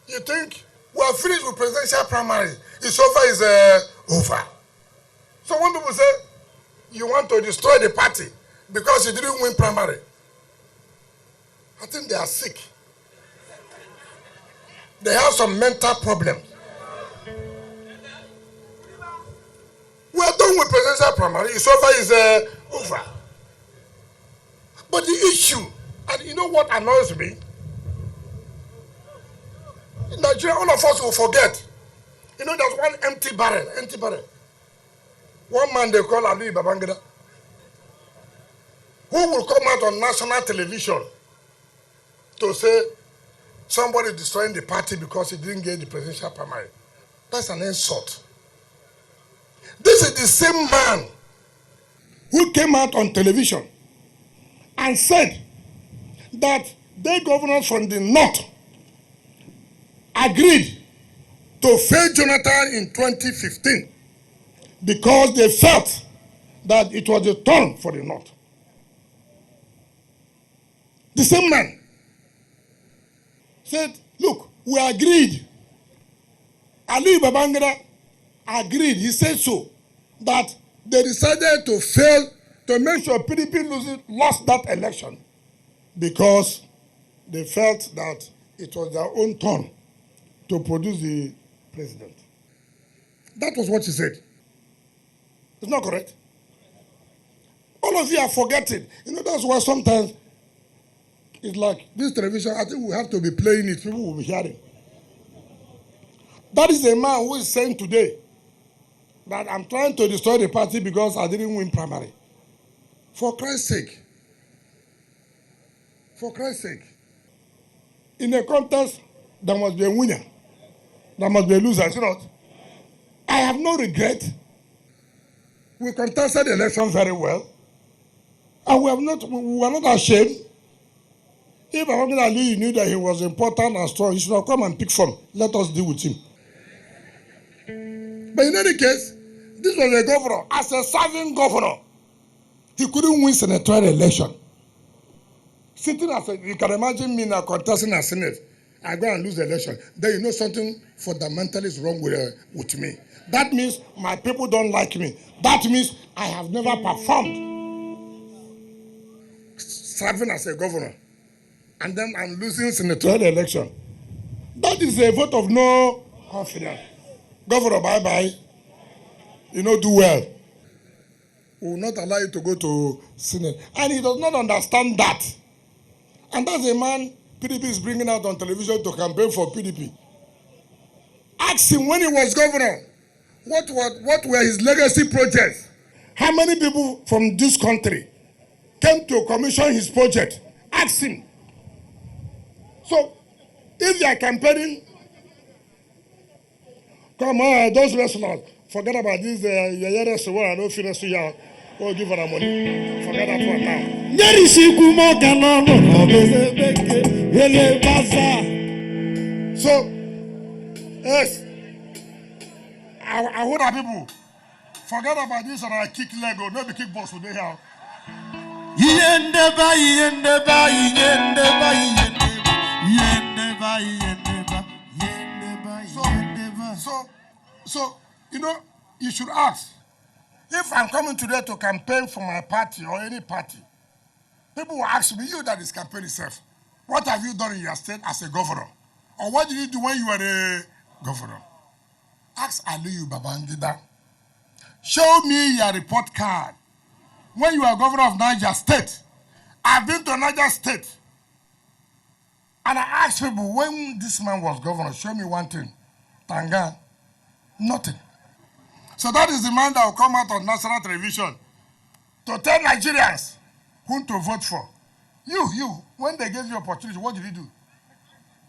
You think we are finished with presidential primary? It's over. So when people say you want to destroy the party because you didn't win primary, I think they are sick. They have some mental problems. We are done with presidential primary. It's over. But the issue, and you know what annoys me? In Nigeria, all of us will forget. You know, there's one empty barrel. One man they call Babangida, who will come out on national television to say somebody destroying the party because he didn't get the presidential primary. That's an insult. This is the same man who came out on television and said that the governors from the north agreed to fail Jonathan in 2015 because they felt that it was a turn for the north. The same man said, look, we agreed. Ali Babangida agreed, he said so, that they decided to fail to make sure PDP lost that election because they felt that it was their own turn to produce the president. That was what he said. It's not correct. All of you are forgetting. You know, that's why sometimes it's like this television, I think we have to be playing it, people will be hearing. That is a man who is saying today that I'm trying to destroy the party because I didn't win primary. For Christ's sake. For Christ's sake. In a contest, there must be a winner. There must be a loser, is it not? I have no regret. We contested the election very well. And we were not ashamed. If Babangida Ali knew that he was important and strong, he should have come and pick from. Let us deal with him. But in any case, this was a governor. As a serving governor, he couldn't win senatorial election. Sitting as you can imagine me now contesting as Senate. I go and lose the election. Then you know something fundamentally is wrong with me. That means my people don't like me. That means I have never performed serving as a governor. And then I'm losing senatorial election. That is a vote of no confidence. Governor, bye-bye. You know, do well. We will not allow you to go to Senate. And he does not understand that. And that's a man PDP is bringing out on television to campaign for PDP. Ask him when he was governor, what were his legacy projects? How many people from this country came to commission his project? Ask him. So, if you are campaigning, come on, those wrestlers, forget about this, I don't feel this here. Go give her money. Forget that one now. So, yes, I hold our people. Forget about this and I kick Lego. No be kick boss today here. So, you know, you should ask. If I'm coming today to campaign for my party or any party, people will ask me, you that is campaign itself, what have you done in your state as a governor? Or what did you do when you were a governor? Ask Aliyu Babangida. Show me your report card. When you were governor of Niger State, I've been to Niger State. And I asked people, when this man was governor, show me one thing. Tanga, nothing. So that is the man that will come out on national television to tell Nigerians whom to vote for. You, when they gave you opportunity, what did you do?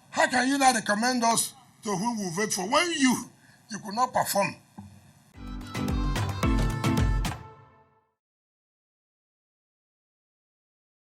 How can you now recommend us to whom we vote for when you could not perform?